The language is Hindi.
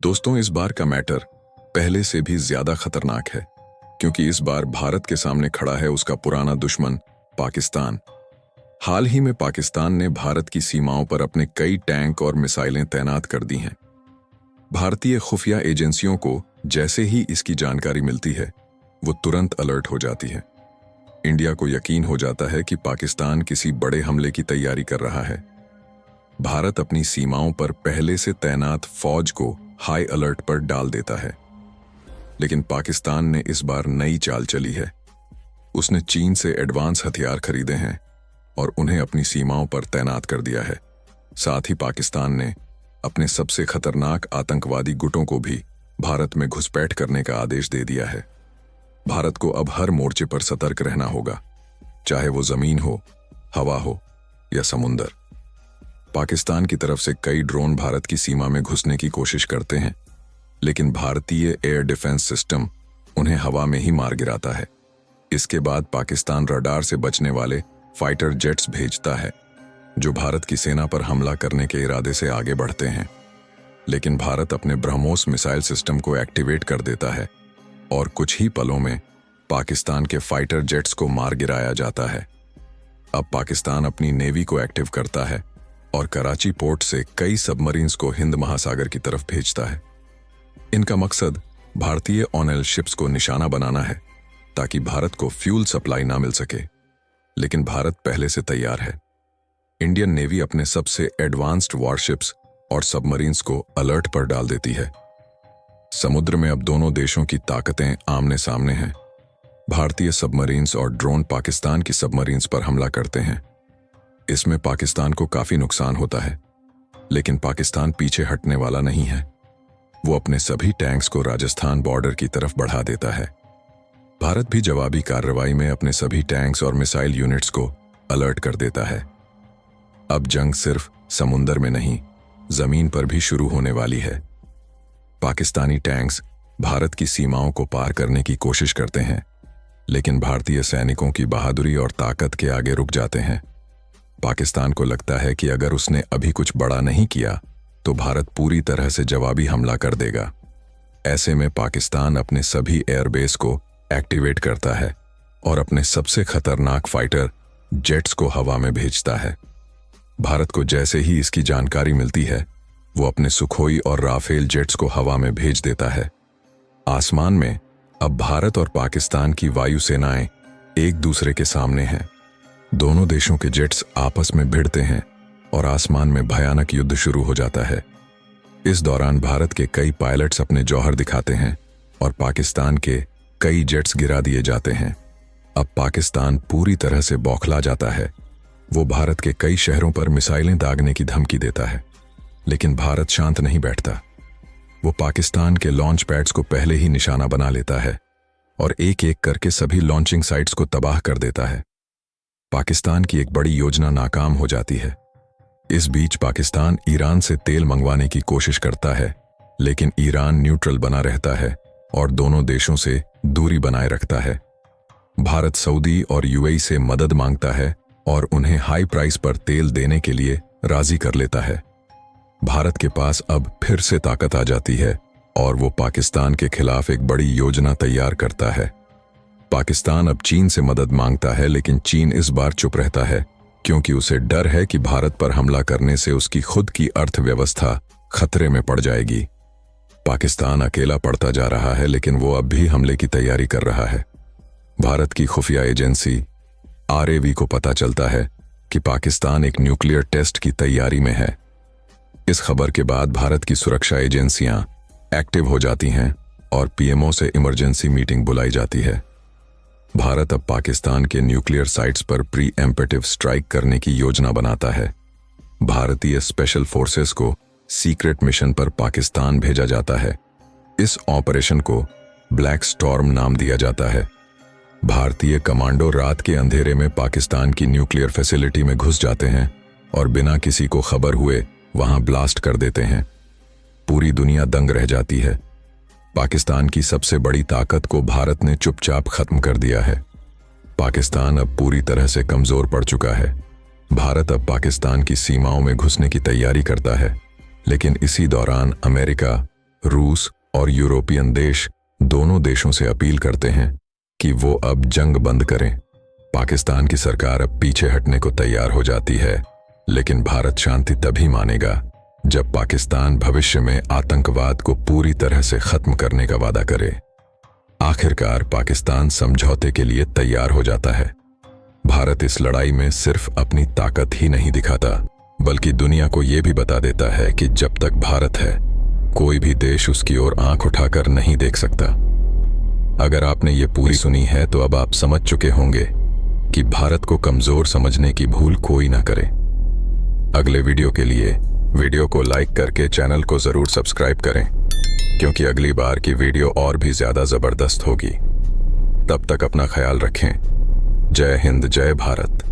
दोस्तों, इस बार का मैटर पहले से भी ज्यादा खतरनाक है, क्योंकि इस बार भारत के सामने खड़ा है उसका पुराना दुश्मन पाकिस्तान। हाल ही में पाकिस्तान ने भारत की सीमाओं पर अपने कई टैंक और मिसाइलें तैनात कर दी हैं। भारतीय खुफिया एजेंसियों को जैसे ही इसकी जानकारी मिलती है, वो तुरंत अलर्ट हो जाती है। इंडिया को यकीन हो जाता है कि पाकिस्तान किसी बड़े हमले की तैयारी कर रहा है। भारत अपनी सीमाओं पर पहले से तैनात फौज को हाई अलर्ट पर डाल देता है। लेकिन पाकिस्तान ने इस बार नई चाल चली है। उसने चीन से एडवांस हथियार खरीदे हैं और उन्हें अपनी सीमाओं पर तैनात कर दिया है। साथ ही पाकिस्तान ने अपने सबसे खतरनाक आतंकवादी गुटों को भी भारत में घुसपैठ करने का आदेश दे दिया है। भारत को अब हर मोर्चे पर सतर्क रहना होगा, चाहे वो जमीन हो, हवा हो या समुंदर। पाकिस्तान की तरफ से कई ड्रोन भारत की सीमा में घुसने की कोशिश करते हैं, लेकिन भारतीय एयर डिफेंस सिस्टम उन्हें हवा में ही मार गिराता है। इसके बाद पाकिस्तान रडार से बचने वाले फाइटर जेट्स भेजता है, जो भारत की सेना पर हमला करने के इरादे से आगे बढ़ते हैं। लेकिन भारत अपने ब्रह्मोस मिसाइल सिस्टम को एक्टिवेट कर देता है और कुछ ही पलों में पाकिस्तान के फाइटर जेट्स को मार गिराया जाता है। अब पाकिस्तान अपनी नेवी को एक्टिव करता है और कराची पोर्ट से कई सबमरीन्स को हिंद महासागर की तरफ भेजता है। इनका मकसद भारतीय ऑनएल शिप्स को निशाना बनाना है, ताकि भारत को फ्यूल सप्लाई ना मिल सके। लेकिन भारत पहले से तैयार है। इंडियन नेवी अपने सबसे एडवांस्ड वॉरशिप्स और सबमरीन्स को अलर्ट पर डाल देती है। समुद्र में अब दोनों देशों की ताकतें आमने सामने हैं। भारतीय सबमरीन्स और ड्रोन पाकिस्तान की सबमरीन्स पर हमला करते हैं। इसमें पाकिस्तान को काफी नुकसान होता है, लेकिन पाकिस्तान पीछे हटने वाला नहीं है। वो अपने सभी टैंक्स को राजस्थान बॉर्डर की तरफ बढ़ा देता है। भारत भी जवाबी कार्रवाई में अपने सभी टैंक्स और मिसाइल यूनिट्स को अलर्ट कर देता है। अब जंग सिर्फ समुंदर में नहीं, जमीन पर भी शुरू होने वाली है। पाकिस्तानी टैंक्स भारत की सीमाओं को पार करने की कोशिश करते हैं, लेकिन भारतीय सैनिकों की बहादुरी और ताकत के आगे रुक जाते हैं। पाकिस्तान को लगता है कि अगर उसने अभी कुछ बड़ा नहीं किया तो भारत पूरी तरह से जवाबी हमला कर देगा। ऐसे में पाकिस्तान अपने सभी एयरबेस को एक्टिवेट करता है और अपने सबसे खतरनाक फाइटर जेट्स को हवा में भेजता है। भारत को जैसे ही इसकी जानकारी मिलती है, वो अपने सुखोई और राफेल जेट्स को हवा में भेज देता है। आसमान में अब भारत और पाकिस्तान की वायुसेनाएं एक दूसरे के सामने हैं। दोनों देशों के जेट्स आपस में भिड़ते हैं और आसमान में भयानक युद्ध शुरू हो जाता है। इस दौरान भारत के कई पायलट्स अपने जौहर दिखाते हैं और पाकिस्तान के कई जेट्स गिरा दिए जाते हैं। अब पाकिस्तान पूरी तरह से बौखला जाता है। वो भारत के कई शहरों पर मिसाइलें दागने की धमकी देता है, लेकिन भारत शांत नहीं बैठता। वो पाकिस्तान के लॉन्च पैड्स को पहले ही निशाना बना लेता है और एक एक करके सभी लॉन्चिंग साइट्स को तबाह कर देता है। पाकिस्तान की एक बड़ी योजना नाकाम हो जाती है। इस बीच पाकिस्तान ईरान से तेल मंगवाने की कोशिश करता है, लेकिन ईरान न्यूट्रल बना रहता है और दोनों देशों से दूरी बनाए रखता है। भारत सऊदी और यूएई से मदद मांगता है और उन्हें हाई प्राइस पर तेल देने के लिए राजी कर लेता है। भारत के पास अब फिर से ताकत आ जाती है और वो पाकिस्तान के खिलाफ एक बड़ी योजना तैयार करता है। पाकिस्तान अब चीन से मदद मांगता है, लेकिन चीन इस बार चुप रहता है, क्योंकि उसे डर है कि भारत पर हमला करने से उसकी खुद की अर्थव्यवस्था खतरे में पड़ जाएगी। पाकिस्तान अकेला पड़ता जा रहा है, लेकिन वो अब भी हमले की तैयारी कर रहा है। भारत की खुफिया एजेंसी RAV को पता चलता है कि पाकिस्तान एक न्यूक्लियर टेस्ट की तैयारी में है। इस खबर के बाद भारत की सुरक्षा एजेंसियां एक्टिव हो जाती हैं और PMO से इमरजेंसी मीटिंग बुलाई जाती है। भारत अब पाकिस्तान के न्यूक्लियर साइट्स पर प्री एम्पेटिव स्ट्राइक करने की योजना बनाता है। भारतीय स्पेशल फोर्सेस को सीक्रेट मिशन पर पाकिस्तान भेजा जाता है। इस ऑपरेशन को ब्लैक स्टॉर्म नाम दिया जाता है। भारतीय कमांडो रात के अंधेरे में पाकिस्तान की न्यूक्लियर फैसिलिटी में घुस जाते हैं और बिना किसी को खबर हुए वहां ब्लास्ट कर देते हैं। पूरी दुनिया दंग रह जाती है। पाकिस्तान की सबसे बड़ी ताकत को भारत ने चुपचाप खत्म कर दिया है। पाकिस्तान अब पूरी तरह से कमजोर पड़ चुका है। भारत अब पाकिस्तान की सीमाओं में घुसने की तैयारी करता है, लेकिन इसी दौरान अमेरिका, रूस और यूरोपियन देश दोनों देशों से अपील करते हैं कि वो अब जंग बंद करें। पाकिस्तान की सरकार अब पीछे हटने को तैयार हो जाती है, लेकिन भारत शांति तभी मानेगा जब पाकिस्तान भविष्य में आतंकवाद को पूरी तरह से खत्म करने का वादा करे। आखिरकार पाकिस्तान समझौते के लिए तैयार हो जाता है। भारत इस लड़ाई में सिर्फ अपनी ताकत ही नहीं दिखाता, बल्कि दुनिया को यह भी बता देता है कि जब तक भारत है, कोई भी देश उसकी ओर आंख उठाकर नहीं देख सकता। अगर आपने ये पूरी सुनी है तो अब आप समझ चुके होंगे कि भारत को कमजोर समझने की भूल कोई ना करे। अगले वीडियो के लिए वीडियो को लाइक करके चैनल को जरूर सब्सक्राइब करें, क्योंकि अगली बार की वीडियो और भी ज्यादा जबरदस्त होगी। तब तक अपना ख्याल रखें। जय हिंद, जय भारत।